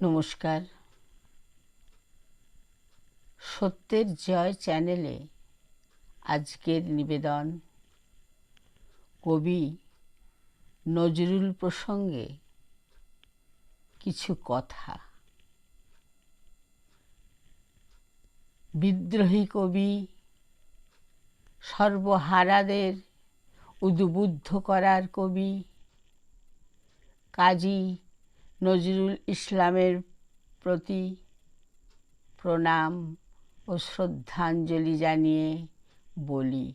নমস্কার। সত্যের জয় চ্যানেলে আজকের নিবেদন কবি নজরুল প্রসঙ্গে কিছু কথা। বিদ্রোহী কবি, সর্বহারাদের উদ্বুদ্ধ করার কবি কাজী নজরুল ইসলামের প্রতি প্রণাম ও শ্রদ্ধাঞ্জলি জানিয়ে বলি,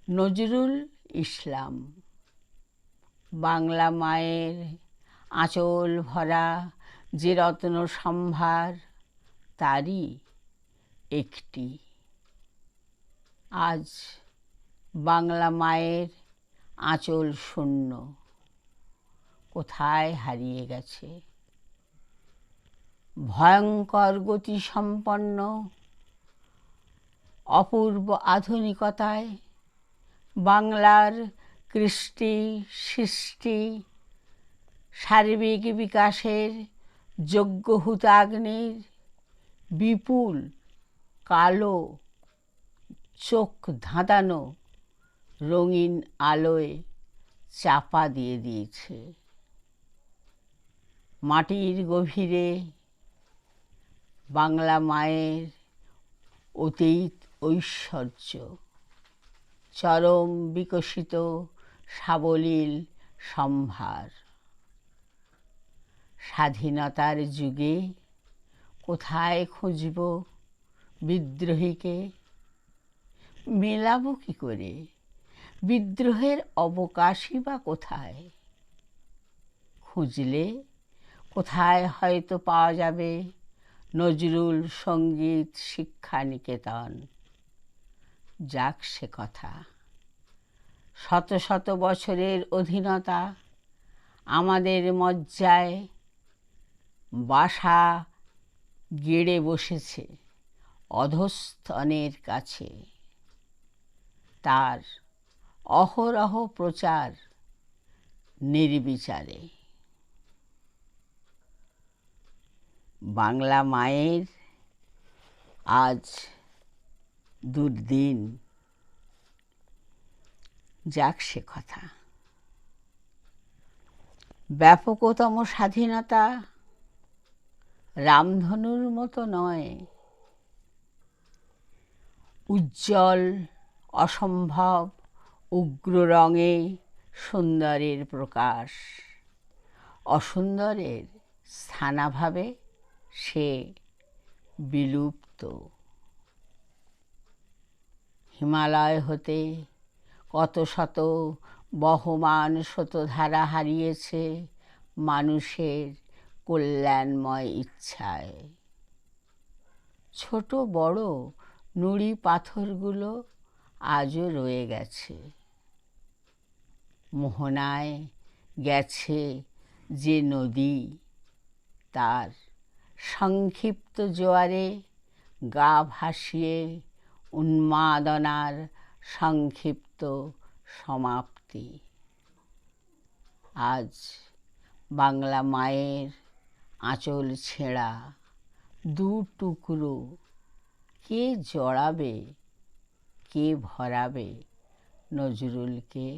নজরুল ইসলাম বাংলা মায়ের আঁচল ভরা যে রত্ন সম্ভার, তারই একটি। আজ বাংলা মায়ের আঁচল শূন্য, কোথায় হারিয়ে গেছে। ভয়ঙ্কর গতিসম্পন্ন অপূর্ব আধুনিকতায় বাংলার কৃষ্টি সৃষ্টি সার্বিক বিকাশের যজ্ঞ হুতাগ্নির বিপুল কালো চোখ ধাঁধানো রঙিন আলোয় চাপা দিয়ে দিয়েছে। মাটির গভীরে বাংলা মায়ের অতীত ঐশ্বর্য, চরম বিকশিত সাবলীল সম্ভার। স্বাধীনতার যুগে কোথায় খুঁজব বিদ্রোহীকে, মেলাবো কি করে? বিদ্রোহের অবকাশই বা কোথায়? খুঁজলে কোথায় হয়তো পাওয়া যাবে নজরুল সঙ্গীত শিক্ষা নিকেতন। যাক সে কথা। শত শত বছরের অধীনতা আমাদের মজ্জায় বাসা গেড়ে বসেছে অধস্তনের কাছে। তার অহরহ প্রচার নির্বিচারে। বাংলা মায়ের আজ দুর্দিন। যাক সে কথা। ব্যাপকতম স্বাধীনতা রামধনুর মতো নয়, উজ্জ্বল অসম্ভব উগ্র রঙে সুন্দরের প্রকাশ। অসুন্দরের স্থানাভাবে সে বিলুপ্ত। হিমালয় হতে কত শত বহমান স্রোতধারা হারিয়েছে মানুষের কল্যাণময় ইচ্ছায়। ছোট বড় নুড়ি পাথরগুলো আজও রয়ে গেছে। মোহনায় গেছে যে নদী, তার সংক্ষিপ্ত জোয়ারে গা ভাসিয়ে উন্মাদনার সংক্ষিপ্ত সমাপ্তি। আজ বাংলা মায়ের আঁচল ছেঁড়া দু টুকরো। কে জড়াবে, কে ভরাবে নজরুলকে?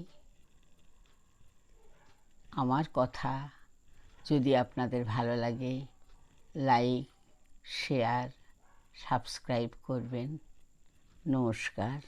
আমার কথা যদি আপনাদের ভালো লাগে, লাইক, শেয়ার, সাবস্ক্রাইব করবেন। নমস্কার।